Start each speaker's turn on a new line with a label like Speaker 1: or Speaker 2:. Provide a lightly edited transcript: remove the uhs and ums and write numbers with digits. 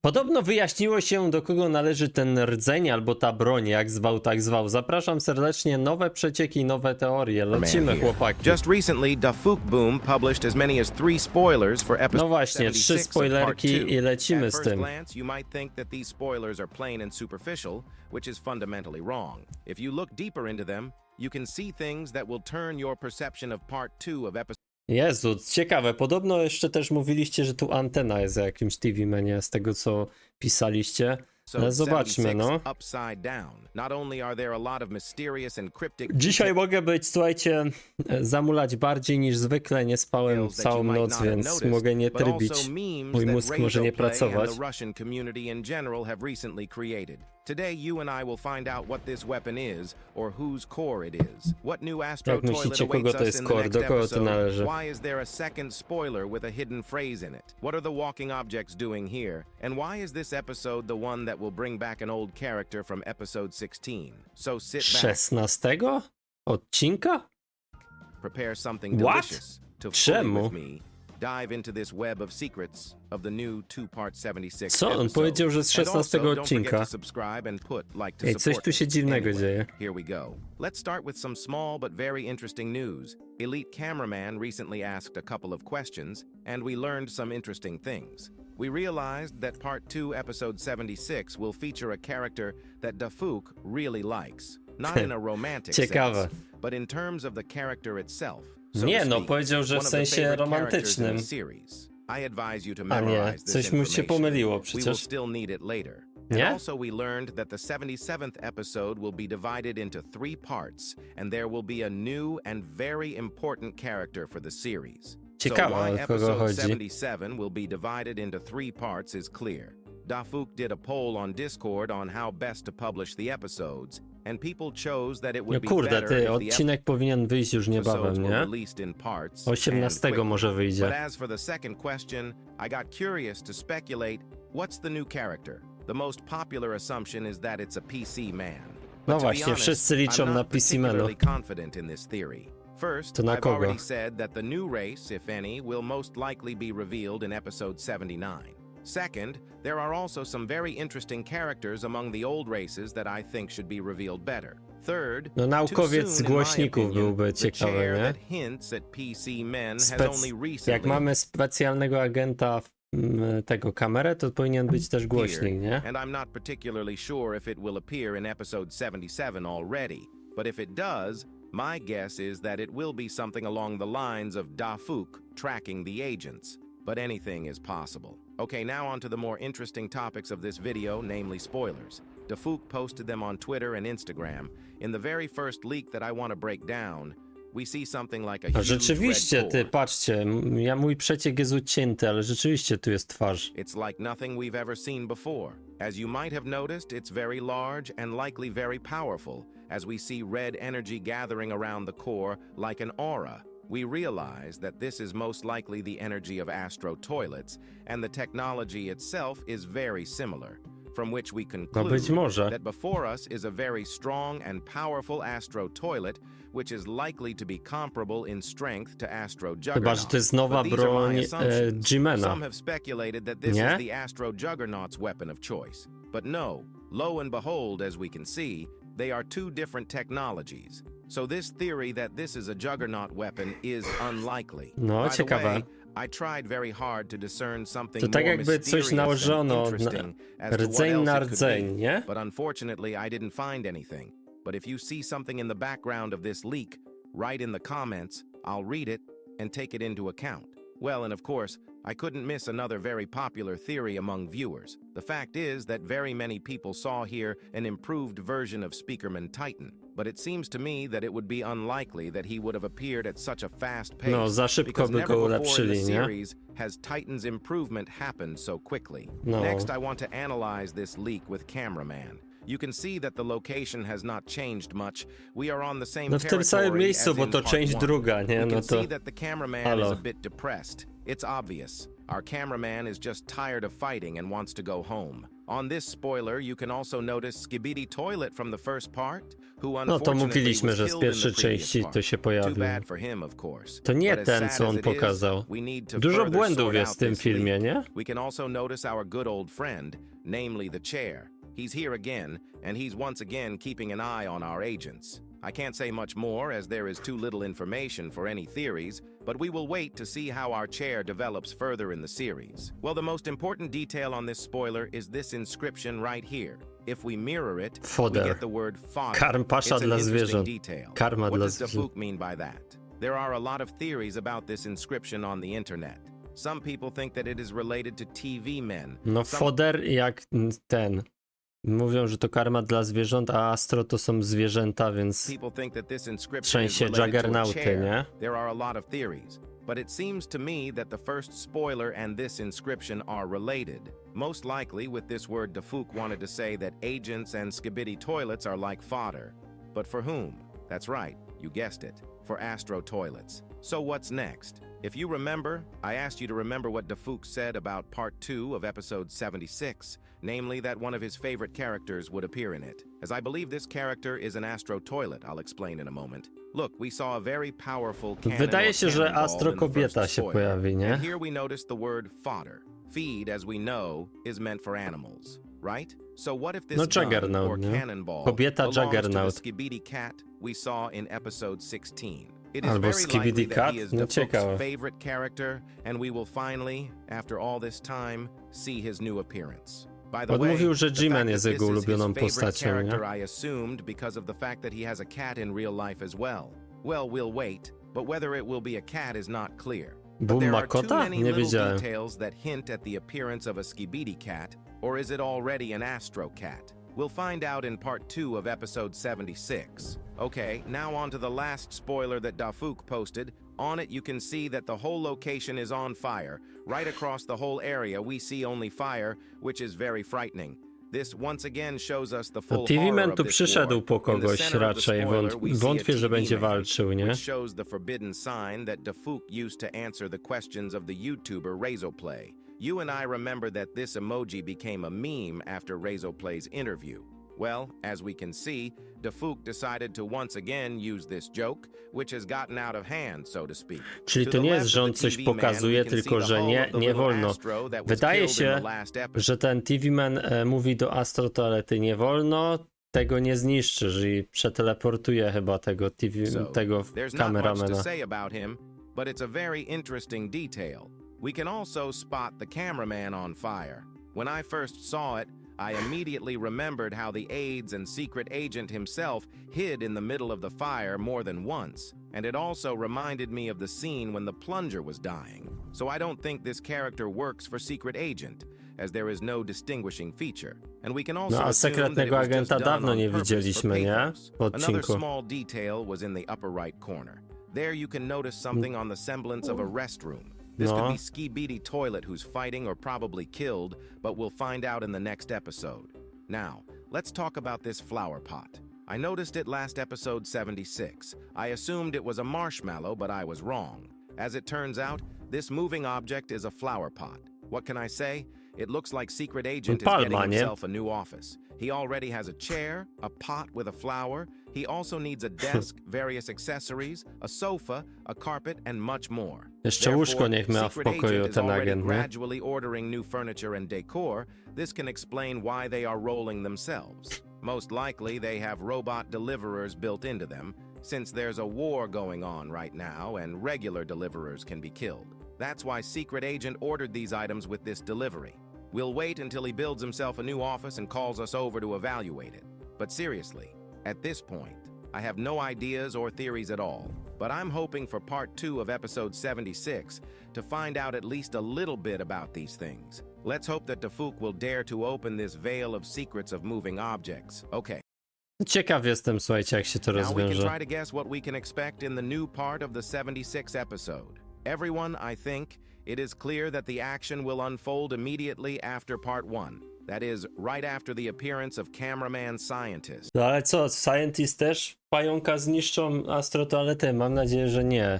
Speaker 1: Podobno wyjaśniło się, do kogo należy ten rdzeń albo ta broń, jak zwał, tak zwał. Zapraszam serdecznie, nowe przecieki, nowe teorie. Lecimy, chłopaki.
Speaker 2: Just recently, Dafuk Boom published as many as 3 spoilers for episode
Speaker 1: No właśnie, 3
Speaker 2: 76 of part
Speaker 1: spoilerki
Speaker 2: 2.
Speaker 1: i lecimy
Speaker 2: At
Speaker 1: z
Speaker 2: first
Speaker 1: tym.
Speaker 2: glance, you might think that these spoilers are plain and superficial, which is fundamentally wrong. If you look deeper into them, you can see things that will turn your perception of part 2 of episode
Speaker 1: Jezu, ciekawe. Podobno jeszcze też mówiliście, że tu antena jest za jakimś TV-menie, z tego co pisaliście. Ale zobaczmy, no.
Speaker 2: upside down. Not only are there a lot of mysterious and cryptic
Speaker 1: Dzisiaj mogę być, słuchajcie, zamulać bardziej niż zwykle. Nie spałem całą noc, więc mogę nie trybić. Mój mózg może nie pracować.
Speaker 2: Today, you and I will find out what this weapon is, or whose core it is. What new Astro
Speaker 1: Jak
Speaker 2: toilet
Speaker 1: myślicie, kogo
Speaker 2: awaits
Speaker 1: to
Speaker 2: us
Speaker 1: jest
Speaker 2: in the
Speaker 1: core?
Speaker 2: next
Speaker 1: Do kogo to
Speaker 2: episode?
Speaker 1: należy?
Speaker 2: Why is there a second spoiler with a hidden phrase in it? What are the walking objects doing here? And why is this episode the one that will bring back an old character from episode 16? So sit back,
Speaker 1: 16 odcinka?
Speaker 2: prepare something
Speaker 1: What?
Speaker 2: delicious to fully
Speaker 1: Czemu?
Speaker 2: with me dive into this web of secrets of the new 2-part 76
Speaker 1: Co? On
Speaker 2: episode.
Speaker 1: powiedział, że z
Speaker 2: And also,
Speaker 1: 16
Speaker 2: don't forget
Speaker 1: odcinka.
Speaker 2: to subscribe and put like to
Speaker 1: Ej, coś
Speaker 2: support
Speaker 1: tu się
Speaker 2: me.
Speaker 1: dziwnego
Speaker 2: Anyway,
Speaker 1: dzieje.
Speaker 2: here we go. Let's start with some small but very interesting news. Elite Cameraman recently asked a couple of questions, and we learned some interesting things. We realized that Part 2, Episode 76 will feature a character that Dafuk really likes. Not in a romantic
Speaker 1: Ciekawe.
Speaker 2: sense, but in terms of the character itself. So
Speaker 1: Nie,
Speaker 2: to
Speaker 1: no
Speaker 2: speak,
Speaker 1: powiedział, że w
Speaker 2: one of the
Speaker 1: sensie
Speaker 2: favorite characters in
Speaker 1: romantycznym.
Speaker 2: the series. I advise you to
Speaker 1: A nie,
Speaker 2: memorize this
Speaker 1: coś mu się
Speaker 2: information.
Speaker 1: pomyliło
Speaker 2: We will
Speaker 1: przecież.
Speaker 2: still need it later.
Speaker 1: Nie?
Speaker 2: And also we learned that the 77th episode will be divided into 3 parts, and there will be a new and very important character for the series.
Speaker 1: Ciekawe,
Speaker 2: so why
Speaker 1: o kogo
Speaker 2: episode
Speaker 1: chodzi.
Speaker 2: 77 will be divided into 3 parts is clear. Dafuk did a poll on Discord on how best to publish the episodes, and people chose that it
Speaker 1: No
Speaker 2: would be
Speaker 1: kurde,
Speaker 2: better
Speaker 1: ty,
Speaker 2: if the
Speaker 1: odcinek powinien wyjść już niebawem,
Speaker 2: episodes were
Speaker 1: nie?
Speaker 2: released in parts
Speaker 1: 18
Speaker 2: and quickly.
Speaker 1: może
Speaker 2: But
Speaker 1: wyjdzie.
Speaker 2: as for the second question, I got curious to speculate, what's the new character? The most popular assumption is that it's a PC man. But
Speaker 1: No
Speaker 2: to be
Speaker 1: właśnie,
Speaker 2: honest,
Speaker 1: wszyscy liczą
Speaker 2: I'm
Speaker 1: na
Speaker 2: not
Speaker 1: PC manu.
Speaker 2: particularly confident in this theory. First,
Speaker 1: To na
Speaker 2: I've
Speaker 1: kogo?
Speaker 2: already said that the new race, if any, will most likely be revealed in episode 79. Second, there are also some very interesting characters among the old races that I think should be revealed better. Third,
Speaker 1: No naukowiec z
Speaker 2: too soon, in my
Speaker 1: Głośników
Speaker 2: opinion,
Speaker 1: byłby
Speaker 2: the
Speaker 1: ciekawy,
Speaker 2: chair
Speaker 1: nie?
Speaker 2: that hints at PC men has only
Speaker 1: Jak
Speaker 2: recently
Speaker 1: mamy specjalnego agenta tego kamerę, to powinien być też głośnik, nie?
Speaker 2: and I'm not particularly sure if it will appear in episode 77 already. But if it does, my guess is that it will be something along the lines of Dafuk tracking the agents. But anything is possible. Okay, now on to the more interesting topics of this video, namely spoilers. Dafuk posted them on Twitter and Instagram. In the very first leak that I want to break down, we see something like a
Speaker 1: A
Speaker 2: huge
Speaker 1: rzeczywiście,
Speaker 2: red
Speaker 1: ty,
Speaker 2: core.
Speaker 1: patrzcie, mój przeciek jest ucięty, ale rzeczywiście tu jest twarz.
Speaker 2: It's like nothing we've ever seen before. As you might have noticed, it's very large and likely very powerful, as we see red energy gathering around the core like an aura. We realize that this is most likely the energy of Astro toilets, and the technology itself is very similar, from which we
Speaker 1: No
Speaker 2: conclude
Speaker 1: być może.
Speaker 2: that before us is a very strong and powerful Astro toilet, which is likely to be comparable in strength to Astro
Speaker 1: Chyba,
Speaker 2: Juggernaut.
Speaker 1: że to jest nowa
Speaker 2: But these are my
Speaker 1: broń
Speaker 2: assumptions.
Speaker 1: G-Mana.
Speaker 2: Some have speculated that this
Speaker 1: Nie?
Speaker 2: is the Astro Juggernaut's weapon of choice. But no, lo and behold, as we can see, they are 2 different technologies. So this theory that this is a Juggernaut weapon is unlikely.
Speaker 1: No,
Speaker 2: By the
Speaker 1: ciekawe.
Speaker 2: way, I tried very hard to discern something
Speaker 1: To tak
Speaker 2: more
Speaker 1: jakby coś
Speaker 2: mysterious and
Speaker 1: nałożono
Speaker 2: interesting as to what
Speaker 1: rdzeń
Speaker 2: else
Speaker 1: na
Speaker 2: it could
Speaker 1: rdzeń,
Speaker 2: be.
Speaker 1: nie?
Speaker 2: But unfortunately, I didn't find anything. But if you see something in the background of this leak, write in the comments, I'll read it and take it into account. Well, and of course, I couldn't miss another very popular theory among viewers. The fact is that very many people saw here an improved version of Speakerman Titan, but it seems to me that it would be unlikely that he would have appeared at such a fast pace.
Speaker 1: No, za szybko
Speaker 2: because
Speaker 1: by
Speaker 2: never
Speaker 1: go
Speaker 2: before in the
Speaker 1: ulepszyli, nie?
Speaker 2: series has Titan's improvement happened so quickly.
Speaker 1: No.
Speaker 2: Next, I want to analyze this leak with Cameraman. You can see that the location has not changed much. We are on the same
Speaker 1: No w tym samym miejscu, bo to część druga, nie?
Speaker 2: You
Speaker 1: No
Speaker 2: can
Speaker 1: to
Speaker 2: see that the cameraman is
Speaker 1: halo.
Speaker 2: a bit depressed. It's obvious. Our cameraman is just tired of fighting and wants to go home. On this spoiler, you can also notice Skibidi Toilet from the first part, who
Speaker 1: No to
Speaker 2: unfortunately
Speaker 1: mówiliśmy,
Speaker 2: was
Speaker 1: że z
Speaker 2: killed in
Speaker 1: pierwszej
Speaker 2: the previous
Speaker 1: części
Speaker 2: part.
Speaker 1: to się
Speaker 2: Too
Speaker 1: pojawił.
Speaker 2: bad for him, of course.
Speaker 1: To nie
Speaker 2: But as
Speaker 1: ten,
Speaker 2: sad
Speaker 1: co
Speaker 2: as
Speaker 1: on
Speaker 2: it is,
Speaker 1: pokazał.
Speaker 2: we need to
Speaker 1: Dużo
Speaker 2: further
Speaker 1: błędów
Speaker 2: sort
Speaker 1: jest
Speaker 2: out
Speaker 1: w tym
Speaker 2: this
Speaker 1: filmie,
Speaker 2: leak.
Speaker 1: nie?
Speaker 2: We can also notice our good old friend, namely the chair. He's here again, and he's once again keeping an eye on our agents. I can't say much more as there is too little information for any theories, but we will wait to see how our chair develops further in the series. Well, the most important detail on this spoiler is this inscription right here. If we mirror it,
Speaker 1: Fodder.
Speaker 2: we get the word fodder.
Speaker 1: Karm pasza
Speaker 2: It's an
Speaker 1: dla
Speaker 2: interesting
Speaker 1: zwierząt.
Speaker 2: detail.
Speaker 1: Karma
Speaker 2: What
Speaker 1: dla
Speaker 2: does
Speaker 1: zwierząt.
Speaker 2: Dafuk mean by that? There are a lot of theories about this inscription on the internet. Some people think that it is related to TV men.
Speaker 1: No
Speaker 2: Some
Speaker 1: foder jak ten. Mówią, że to karma dla zwierząt, a Astro to są zwierzęta, więc
Speaker 2: people think that this inscription is
Speaker 1: trzęsie
Speaker 2: related to a
Speaker 1: Juggernauty,
Speaker 2: chair.
Speaker 1: nie?
Speaker 2: There are a lot of theories, but it seems to me that the first spoiler and this inscription are related. Most likely with this word Dafuk wanted to say that agents and Skibidi toilets are like fodder. But for whom? That's right, you guessed it, for Astro toilets. So what's next? If you remember, I asked you to remember what Dafuk said about part 2 of episode 76, namely that one of his favorite characters would appear in it. As I believe this character is an Astro toilet, I'll explain in a moment. Look, we saw a very powerful cannon
Speaker 1: Wydaje
Speaker 2: or
Speaker 1: się, że
Speaker 2: cannonball
Speaker 1: Astro
Speaker 2: in the
Speaker 1: kobieta
Speaker 2: first
Speaker 1: się
Speaker 2: spoiler.
Speaker 1: pojawi, nie?
Speaker 2: And here we notice the word fodder. Feed, as we know, is meant for animals, right? So what if this
Speaker 1: No,
Speaker 2: gun
Speaker 1: Juggernaut,
Speaker 2: or
Speaker 1: nie?
Speaker 2: cannonball
Speaker 1: Kobieta
Speaker 2: belongs to the
Speaker 1: Juggernaut.
Speaker 2: Skibidi cat we saw in episode 16? It is
Speaker 1: Albo
Speaker 2: very
Speaker 1: Skibidi
Speaker 2: likely that
Speaker 1: Cat?
Speaker 2: he is
Speaker 1: No,
Speaker 2: Dafuk's
Speaker 1: ciekawe.
Speaker 2: favorite character, and we will finally, after all this time, see his new appearance. By the
Speaker 1: On
Speaker 2: way,
Speaker 1: mówił, że
Speaker 2: the
Speaker 1: G-Man
Speaker 2: fact
Speaker 1: jest
Speaker 2: that
Speaker 1: jego
Speaker 2: this is his
Speaker 1: ulubioną
Speaker 2: favorite
Speaker 1: postacią,
Speaker 2: character
Speaker 1: nie?
Speaker 2: I assumed because of the fact that he has a cat in real life as well. Well, we'll wait, but whether it will be a cat is not clear. But
Speaker 1: Boom
Speaker 2: there
Speaker 1: ma
Speaker 2: are too
Speaker 1: kota?
Speaker 2: many
Speaker 1: Nie
Speaker 2: little
Speaker 1: wiedziałem.
Speaker 2: details that hint at the appearance of a Skibidi cat, or is it already an Astro cat? We'll find out in part 2 of episode 76. Okay, now on to the last spoiler that Dafuk posted. On it you can see that the whole location is on fire. Right across the whole area we see only fire, which is very frightening. This once again shows us the
Speaker 1: No
Speaker 2: full
Speaker 1: TV
Speaker 2: horror
Speaker 1: Man
Speaker 2: of
Speaker 1: tu
Speaker 2: this
Speaker 1: przyszedł
Speaker 2: war.
Speaker 1: po
Speaker 2: In the
Speaker 1: kogoś
Speaker 2: center of the
Speaker 1: raczej.
Speaker 2: spoiler, we see a
Speaker 1: Wątpię, że
Speaker 2: TV
Speaker 1: będzie
Speaker 2: man,
Speaker 1: walczył, nie?
Speaker 2: which shows the forbidden sign that Dafuk used to answer the questions of the YouTuber Rdzeń. You and I remember that this emoji became a meme after Rdzeń interview. Well, as we can see, Dafuk decided to once again use this joke, which has gotten out of hand, so to speak.
Speaker 1: Czyli
Speaker 2: To
Speaker 1: to
Speaker 2: the
Speaker 1: nie jest,
Speaker 2: left
Speaker 1: że
Speaker 2: of
Speaker 1: on
Speaker 2: the
Speaker 1: coś
Speaker 2: TV man,
Speaker 1: pokazuje,
Speaker 2: we can see
Speaker 1: tylko
Speaker 2: the
Speaker 1: że
Speaker 2: hull
Speaker 1: nie,
Speaker 2: of the
Speaker 1: nie
Speaker 2: little
Speaker 1: wolno.
Speaker 2: Astro that was
Speaker 1: Wydaje
Speaker 2: killed in
Speaker 1: się,
Speaker 2: the last episode.
Speaker 1: że ten TV Man mówi do Astro toalety nie wolno, tego nie zniszczysz i przeteleportuje chyba tego tego
Speaker 2: There's not much to
Speaker 1: kameramana.
Speaker 2: say about him, but it's a very interesting detail. We can also spot the cameraman on fire. When I first saw it, I immediately remembered how the aides and secret agent himself hid in the middle of the fire more than once, and it also reminded me of the scene when the plunger was dying. So I don't think this character works for secret agent, as there is no distinguishing feature. And we can also
Speaker 1: No a
Speaker 2: assume that it
Speaker 1: sekretnego
Speaker 2: was just
Speaker 1: agenta
Speaker 2: done
Speaker 1: dawno
Speaker 2: on
Speaker 1: nie
Speaker 2: purpose for
Speaker 1: widzieliśmy, nie?
Speaker 2: pathos.
Speaker 1: W
Speaker 2: Another
Speaker 1: odcinku.
Speaker 2: small detail was in the upper right corner. There you can notice something on the semblance of a restroom. This could
Speaker 1: No.
Speaker 2: be Skibidi Toilet who's fighting or probably killed, but we'll find out in the next episode. Now, let's talk about this flower pot. I noticed it last episode 76. I assumed it was a marshmallow, but I was wrong. As it turns out, this moving object is a flower pot. What can I say? It looks like Secret Agent is
Speaker 1: Palma,
Speaker 2: getting
Speaker 1: nie?
Speaker 2: himself a new office. He already has a chair, a pot with a flower. He also needs a desk, various accessories, a sofa, a carpet, and much more.
Speaker 1: Jeszcze łóżko
Speaker 2: Therefore,
Speaker 1: niech ma w
Speaker 2: Secret
Speaker 1: pokoju
Speaker 2: Agent is
Speaker 1: ten
Speaker 2: already
Speaker 1: agent, nie?
Speaker 2: gradually ordering new furniture and decor. This can explain why they are rolling themselves. Most likely, they have robot deliverers built into them, since there's a war going on right now and regular deliverers can be killed. That's why Secret Agent ordered these items with this delivery. We'll wait until he builds himself a new office and calls us over to evaluate it. But seriously, at this point, I have no ideas or theories at all, but I'm hoping for part 2 of episode 76 to find out at least a little bit about these things. Let's hope that Dafuk will dare to open this veil of secrets of moving objects. Okay.
Speaker 1: Ciekaw jestem, słuchajcie, jak się to
Speaker 2: Now we can
Speaker 1: rozwiąże.
Speaker 2: try to guess what we can expect in the new part of the 76 episode. Everyone, I think, it is clear that the action will unfold immediately after part 1. That is, right after the appearance of cameraman scientist.
Speaker 1: No ale co, Scientist też pająka zniszczą astrotoaletę? Mam nadzieję, że nie.